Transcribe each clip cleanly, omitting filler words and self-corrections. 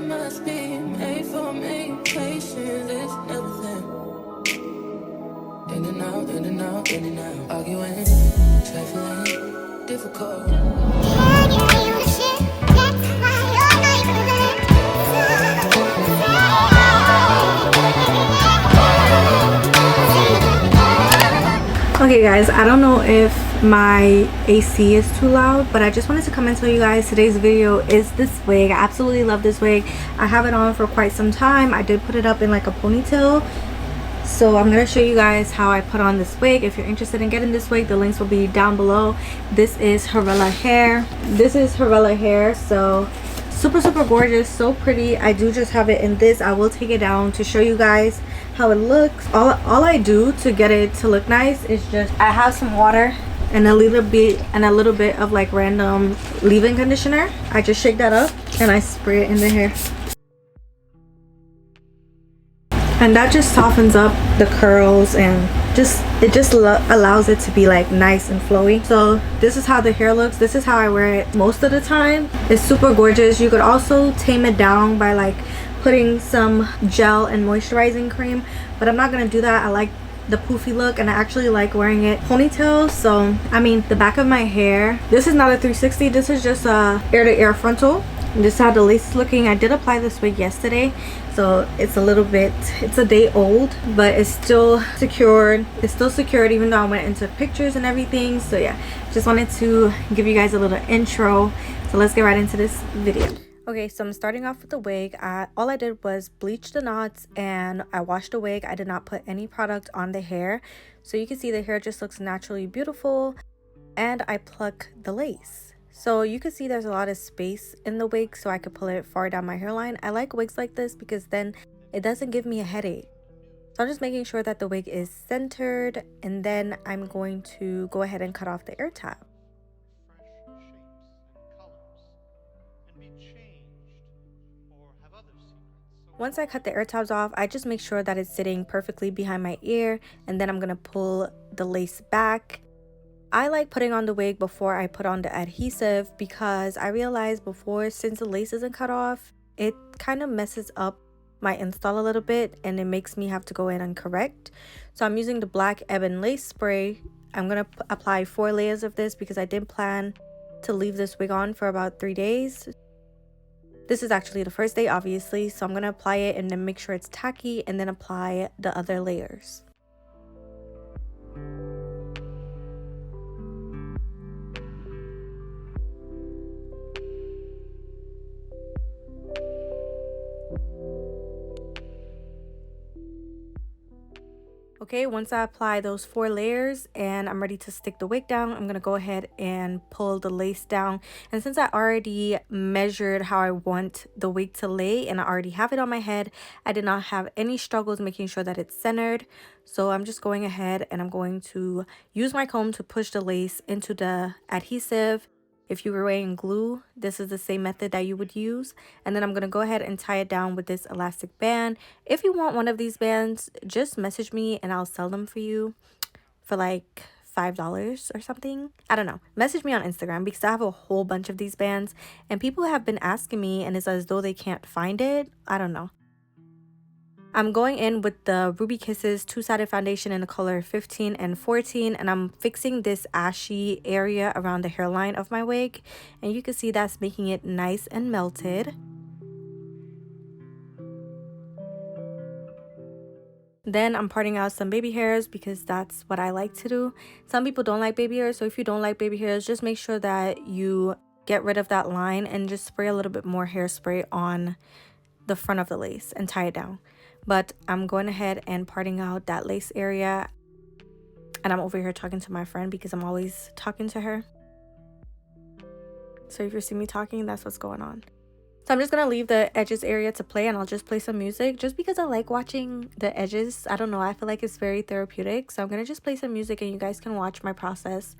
must be made for me. Patience is everything. In and out, in and out, in and out. Arguing, trifling, difficult. Okay guys, I don't know if my AC is too loud, but I just wanted to come and tell you guys today's video is this wig. I absolutely love this wig. I have it on for quite some time. I did put it up in like a ponytail, so I'm gonna show you guys how I put on this wig. If you're interested in getting this wig, the links will be down below. This is Harella hair. So super gorgeous, so pretty. I do just have it in this. I will take it down to show you guys how it looks. All I do to get it to look nice is just I have some water and a little bit of like random leave-in conditioner. I just shake that up and I spray it in the hair, and that just softens up the curls and it just allows it to be like nice and flowy. So this is how the hair looks. This is how I wear it most of the time. It's super gorgeous. You could also tame it down by like putting some gel and moisturizing cream, but I'm not gonna do that. I like the poofy look and I actually like wearing it ponytail. So I mean, the back of my hair, this is not a 360, this is just a ear-to-ear frontal. This is how the lace is looking. I did apply this wig yesterday, so it's a day old, but it's still secured. Even though I went into pictures and everything. So yeah, just wanted to give you guys a little intro. So let's get right into this video. Okay, so I'm starting off with the wig. All I did was bleach the knots and I washed the wig. I did not put any product on the hair, so you can see the hair just looks naturally beautiful. And I pluck the lace. So you can see there's a lot of space in the wig, so I could pull it far down my hairline. I like wigs like this because then it doesn't give me a headache. So I'm just making sure that the wig is centered, and then I'm going to go ahead and cut off the air tab. Once I cut the air tabs off, I just make sure that it's sitting perfectly behind my ear, and then I'm gonna pull the lace back. I like putting on the wig before I put on the adhesive because I realized before, since the lace isn't cut off, it kind of messes up my install a little bit and it makes me have to go in and correct. So I'm using the black ebon lace spray. I'm gonna apply 4 layers of this because I did plan to leave this wig on for about 3 days. This is actually the first day, obviously, so I'm gonna apply it and then make sure it's tacky and then apply the other layers. Okay, once I apply those 4 layers and I'm ready to stick the wig down, I'm gonna go ahead and pull the lace down. And since I already measured how I want the wig to lay and I already have it on my head, I did not have any struggles making sure that it's centered. So I'm just going ahead and I'm going to use my comb to push the lace into the adhesive. If you were wearing glue, this is the same method that you would use. And then I'm going to go ahead and tie it down with this elastic band. If you want one of these bands, just message me and I'll sell them for you for like $5 or something. I don't know. Message me on Instagram because I have a whole bunch of these bands and people have been asking me and it's as though they can't find it. I don't know. I'm going in with the Ruby Kisses two-sided foundation in the color 15 and 14, and I'm fixing this ashy area around the hairline of my wig, and you can see that's making it nice and melted. Then I'm parting out some baby hairs because that's what I like to do. Some people don't like baby hairs, so if you don't like baby hairs, just make sure that you get rid of that line and just spray a little bit more hairspray on the front of the lace and tie it down. But I'm going ahead and parting out that lace area, and I'm over here talking to my friend because I'm always talking to her. So if you see me talking, that's what's going on. So I'm just gonna leave the edges area to play, and I'll just play some music just because I like watching the edges. I don't know, I feel like it's very therapeutic. So I'm gonna just play some music and you guys can watch my process.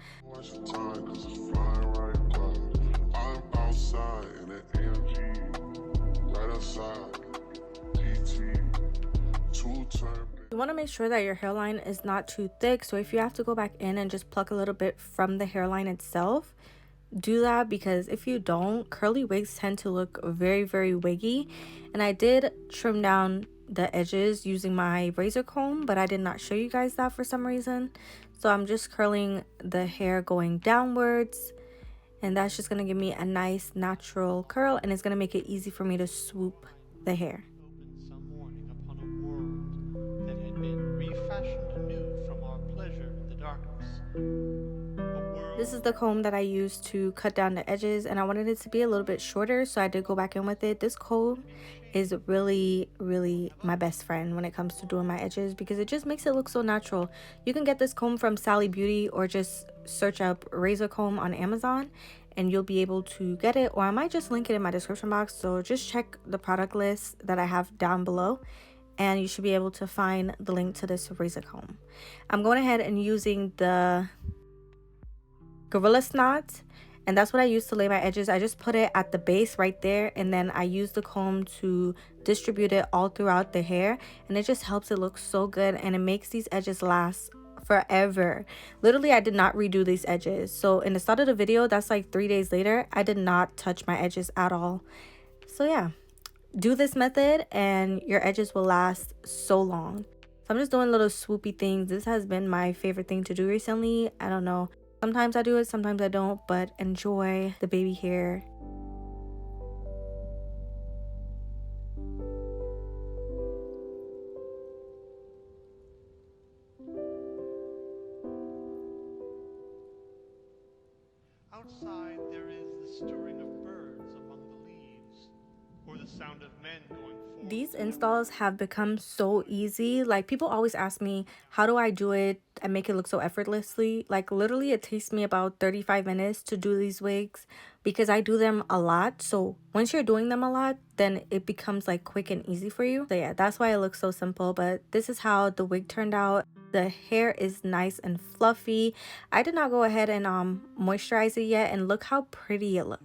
You want to make sure that your hairline is not too thick, so if you have to go back in and just pluck a little bit from the hairline itself, do that, because if you don't, curly wigs tend to look very, very wiggy. And I did trim down the edges using my razor comb, but I did not show you guys that for some reason. So I'm just curling the hair going downwards, and that's just gonna give me a nice natural curl, and it's gonna make it easy for me to swoop the hair. Some morning upon a world that had been refashioned anew from our pleasure in the darkness. This is the comb that I used to cut down the edges, and I wanted it to be a little bit shorter, so I did go back in with it. This comb is really, really my best friend when it comes to doing my edges, because it just makes it look so natural. You can get this comb from Sally Beauty, or just search up razor comb on Amazon and you'll be able to get it, or I might just link it in my description box. So just check the product list that I have down below, and you should be able to find the link to this razor comb. I'm going ahead and using the Gorilla Snot, and that's what I use to lay my edges. I just put it at the base right there, and then I use the comb to distribute it all throughout the hair, and it just helps it look so good, and it makes these edges last forever. Literally, I did not redo these edges. So in the start of the video, that's like 3 days later, I did not touch my edges at all. So yeah, do this method and your edges will last so long. So I'm just doing little swoopy things. This has been my favorite thing to do recently. I don't know, sometimes I do it, sometimes I don't, but enjoy the baby hair. Outside there is the stirring of birds among the leaves, or the sound of men going forth. These installs have become so easy. Like, people always ask me, how do I do it and make it look so effortlessly? Like, literally it takes me about 35 minutes to do these wigs, because I do them a lot. So once you're doing them a lot, then it becomes like quick and easy for you. So yeah, that's why it looks so simple. But this is how the wig turned out. The hair is nice and fluffy. I did not go ahead and moisturize it yet, and look how pretty it looks.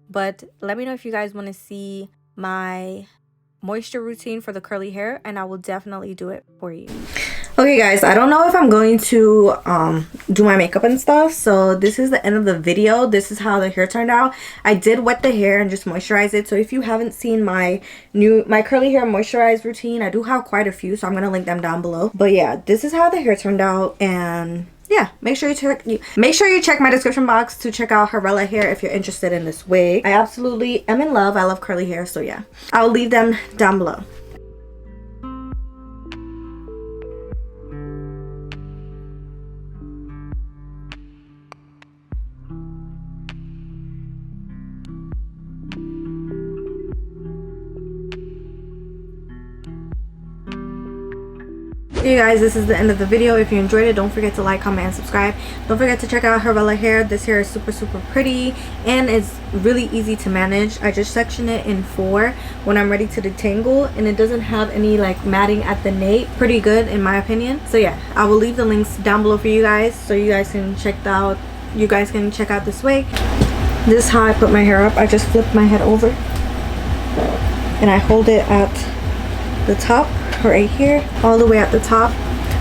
But let me know if you guys want to see my moisture routine for the curly hair, and I will definitely do it for you. Okay guys, I don't know if I'm going to do my makeup and stuff, so this is the end of the video. This is how the hair turned out. I did wet the hair and just moisturize it. So if you haven't seen my curly hair moisturize routine, I do have quite a few, so I'm gonna link them down below. But yeah, this is how the hair turned out, and yeah, make sure you check my description box to check out Harella hair if you're interested in this wig. I absolutely am in love. I love curly hair, so yeah, I'll leave them down below. You guys, this is the end of the video. If you enjoyed it, don't forget to like, comment, and subscribe. Don't forget to check out Harella hair. This hair is super pretty, and it's really easy to manage. I just section it in 4 when I'm ready to detangle, and it doesn't have any like matting at the nape. Pretty good in my opinion. So yeah, I will leave the links down below for you guys, so you guys can check out this wig. This is how I put my hair up. I just flip my head over and I hold it at the top right here, all the way at the top,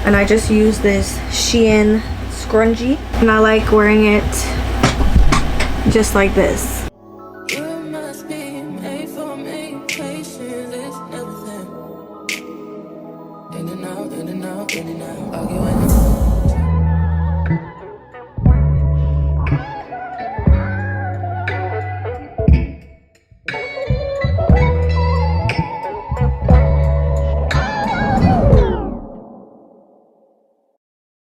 and I just use this Shein scrunchie, and I like wearing it just like this. You must be made for me. Patience is everything. In and out, in and out, in and out. Arguing.